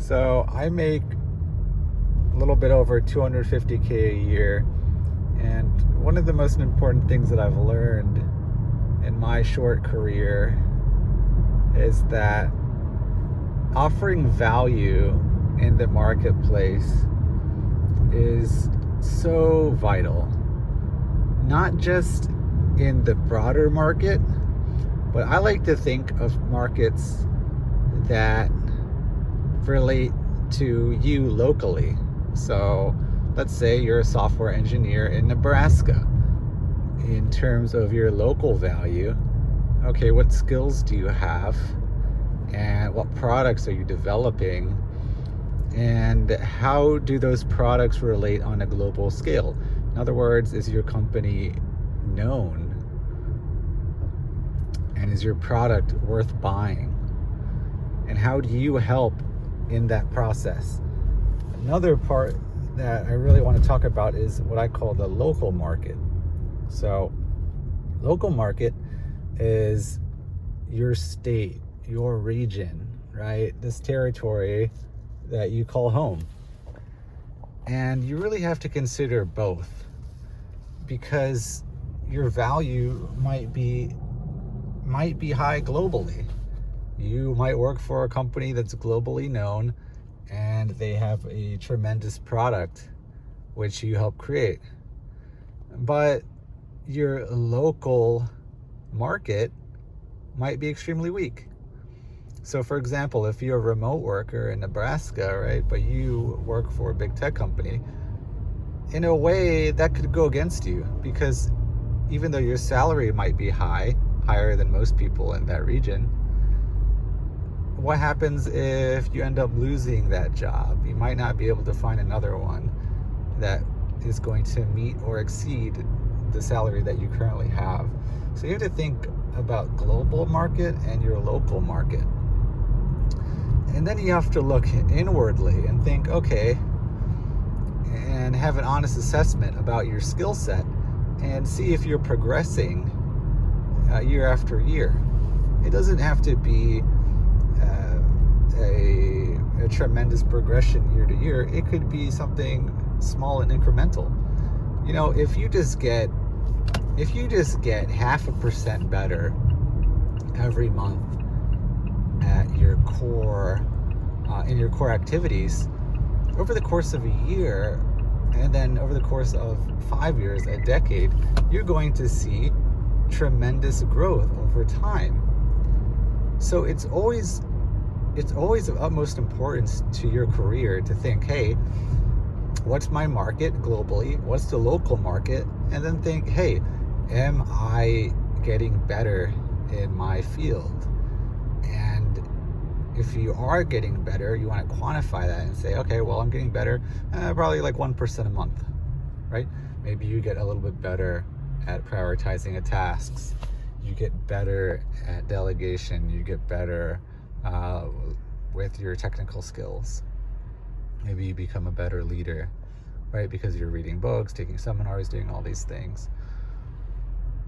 So I make a little bit over 250K a year. And one of the most important things that I've learned in my short career is that offering value in the marketplace is so vital. Not just in the broader market, but I like to think of markets that relate to you locally. So let's say you're a software engineer in Nebraska. In terms of your local value, okay, what skills do you have? And what products are you developing? And how do those products relate on a global scale? In other words, is your company known? And is your product worth buying? And how do you help in that process? Another part that I really want to talk about is what I call the local market. So, local market is your state, your region, right? This territory that you call home. And you really have to consider both, because your value might be high globally. You might work for a company that's globally known and they have a tremendous product which you help create. But your local market might be extremely weak. So for example, if you're a remote worker in Nebraska, right, but you work for a big tech company, in a way that could go against you, because even though your salary might be higher than most people in that region, what happens if you end up losing that job? You might not be able to find another one that is going to meet or exceed the salary that you currently have. So you have to think about global market and your local market. And then you have to look inwardly and think, okay, and have an honest assessment about your skill set and see if you're progressing year after year. It doesn't have to be a tremendous progression year to year. It could be something small and incremental. You know, if you just get 0.5% better every month at your core in your core activities over the course of a year, and then over the course of 5 years, a decade, you're going to see tremendous growth over time. So it's always of utmost importance to your career to think, hey, what's my market globally? What's the local market? And then think, hey, am I getting better in my field? And if you are getting better, you want to quantify that and say, okay, well, I'm getting better, probably like 1% a month, right? Maybe you get a little bit better at prioritizing tasks. You get better at delegation. You get better with your technical skills. Maybe you become a better leader, right? Because you're reading books, taking seminars, doing all these things.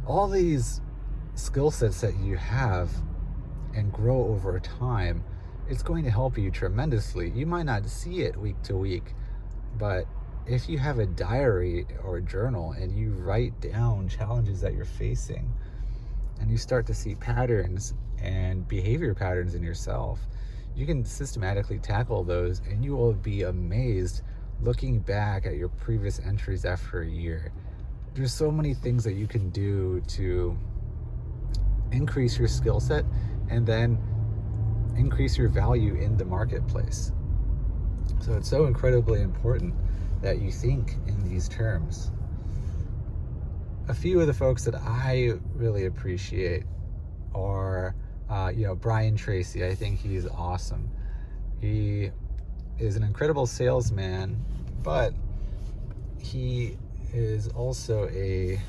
All these skill sets that you have and grow over time, it's going to help you tremendously. You might not see it week to week, but if you have a diary or a journal and you write down challenges that you're facing and you start to see patterns and behavior patterns in yourself, you can systematically tackle those, and you will be amazed looking back at your previous entries after a year. There's so many things that you can do to increase your skill set and then increase your value in the marketplace. So it's so incredibly important that you think in these terms. A few of the folks that I really appreciate are Brian Tracy. I think he's awesome. He is an incredible salesman, but he is also a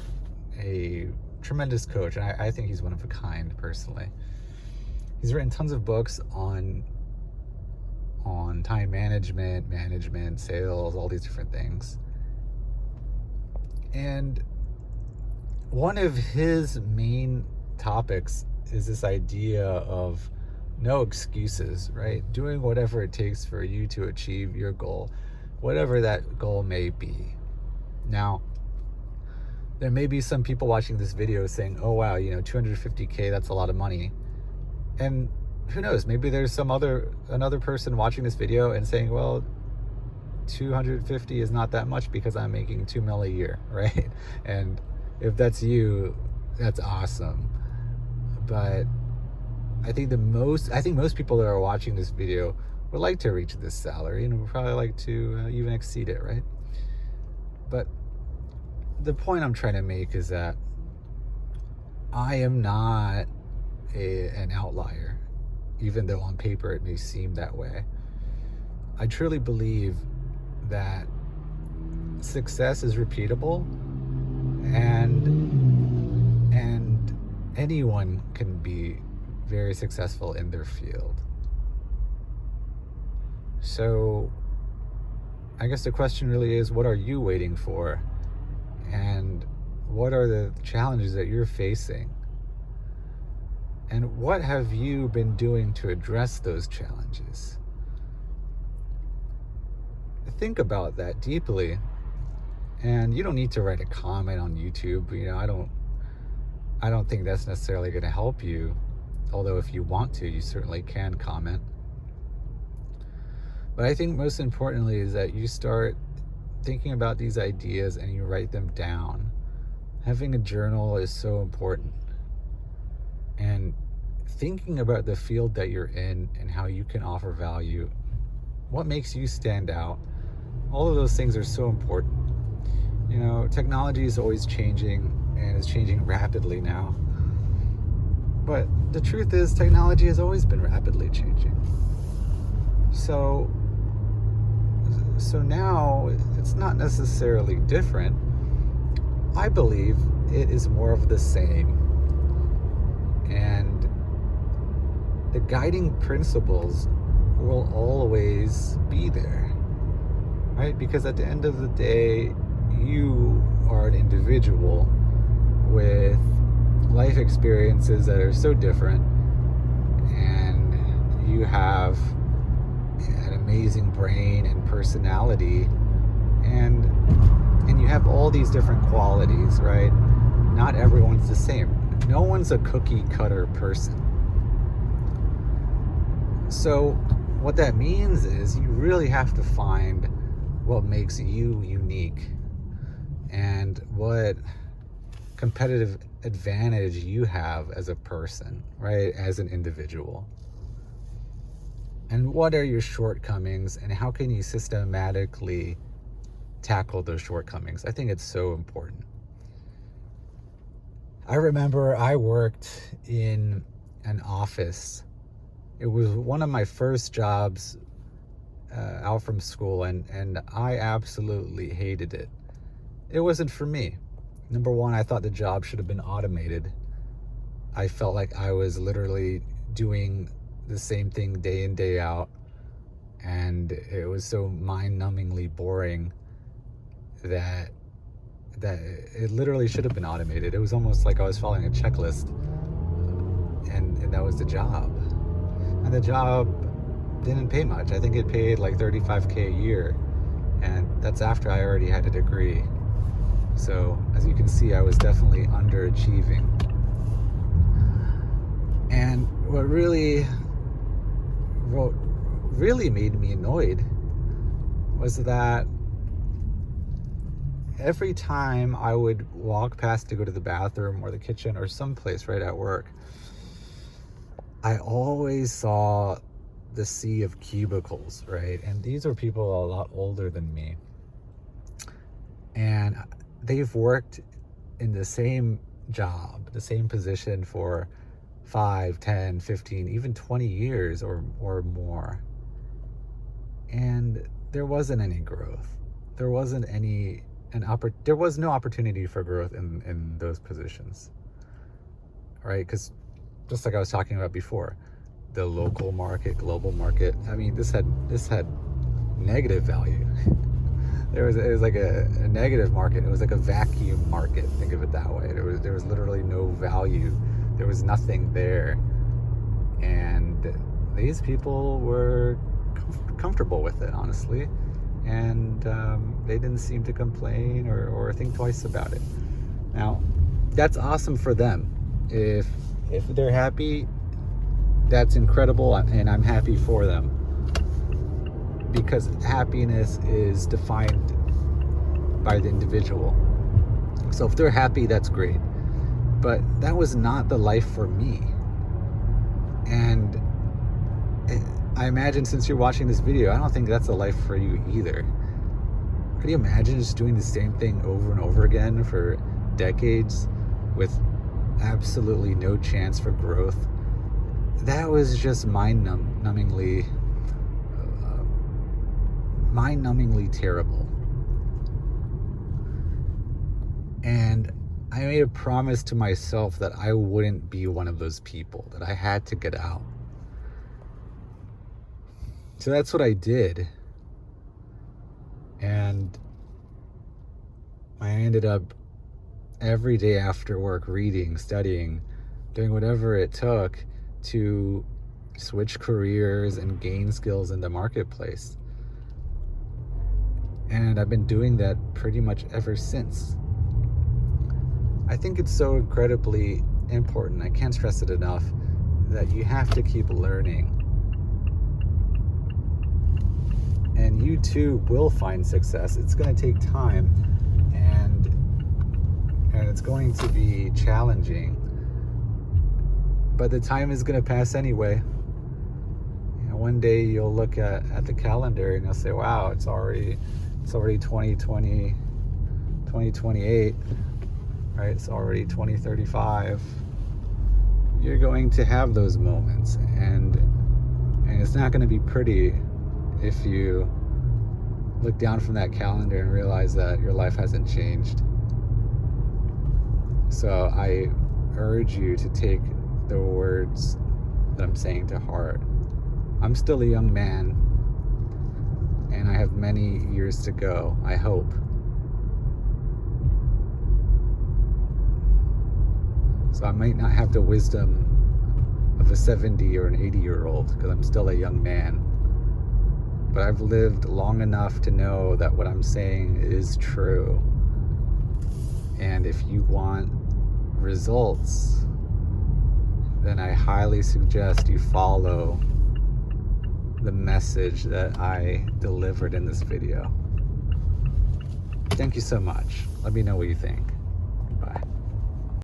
tremendous coach, and I think he's one of a kind personally. He's written tons of books on time management, sales, all these different things. And one of his main topics is this idea of no excuses, right? Doing whatever it takes for you to achieve your goal, whatever that goal may be. Now, there may be some people watching this video saying, oh wow, 250K, that's a lot of money. And who knows, maybe there's another person watching this video and saying, well, 250 is not that much because I'm making $2 million a year, right? And if that's you, that's awesome. But I think most people that are watching this video would like to reach this salary and would probably like to even exceed it, right? But the point I'm trying to make is that I am not an outlier, even though on paper it may seem that way. I truly believe that success is repeatable, and anyone can be very successful in their field. So I guess the question really is, what are you waiting for? And what are the challenges that you're facing? And what have you been doing to address those challenges? Think about that deeply. And you don't need to write a comment on YouTube. I don't think that's necessarily going to help you. Although if you want to, you certainly can comment. But I think most importantly is that you start thinking about these ideas and you write them down. Having a journal is so important. And thinking about the field that you're in and how you can offer value, what makes you stand out, all of those things are so important. Technology is always changing and is changing rapidly now. But the truth is, technology has always been rapidly changing. So now it's not necessarily different. I believe it is more of the same. And the guiding principles will always be there, right? Because at the end of the day, you are an individual with life experiences that are so different, and you have an amazing brain and personality, and you have all these different qualities, right? Not everyone's the same. No one's a cookie cutter person. So what that means is you really have to find what makes you unique and what competitive advantage you have as a person, right? As an individual. And what are your shortcomings, and how can you systematically tackle those shortcomings? I think it's so important. I remember I worked in an office. It was one of my first jobs out from school, and I absolutely hated it. It wasn't for me. Number one, I thought the job should have been automated. I felt like I was literally doing the same thing day in, day out, and it was so mind-numbingly boring that it literally should have been automated. It was almost like I was following a checklist, and that was the job. And the job didn't pay much. I think it paid like $35K a year, and that's after I already had a degree. So as you can see, I was definitely underachieving. And what really made me annoyed was that every time I would walk past to go to the bathroom or the kitchen or someplace right at work, I always saw the sea of cubicles, right? And these are people a lot older than me. And they've worked in the same job, the same position for 5, 10, 15, even 20 years or more. And there wasn't any growth. There was no opportunity for growth in those positions, right? Because just like I was talking about before, the local market, global market, I mean, this had negative value. It was like a negative market. It was like a vacuum market. Think of it that way. There was literally no value. There was nothing there, and these people were comfortable with it, honestly, and they didn't seem to complain or think twice about it. Now, that's awesome for them. If they're happy, that's incredible, and I'm happy for them, because happiness is defined by the individual. So if they're happy, that's great. But that was not the life for me. And I imagine, since you're watching this video, I don't think that's a life for you either. Could you imagine just doing the same thing over and over again for decades with absolutely no chance for growth? That was just mind-numbingly terrible. And I made a promise to myself that I wouldn't be one of those people, that I had to get out. So that's what I did. And I ended up every day after work reading, studying, doing whatever it took to switch careers and gain skills in the marketplace. And I've been doing that pretty much ever since. I think it's so incredibly important, I can't stress it enough, that you have to keep learning. And you too will find success. It's going to take time, and it's going to be challenging. But the time is going to pass anyway. One day you'll look at the calendar and you'll say, wow, it's already 2020, 2028, right? It's already 2035. You're going to have those moments, and it's not going to be pretty if you look down from that calendar and realize that your life hasn't changed. So I urge you to take the words that I'm saying to heart. I'm still a young man, and I have many years to go, I hope. So I might not have the wisdom of a 70 or an 80-year-old, because I'm still a young man. But I've lived long enough to know that what I'm saying is true. And if you want results, then I highly suggest you follow the message that I delivered in this video. Thank you so much. Let me know what you think.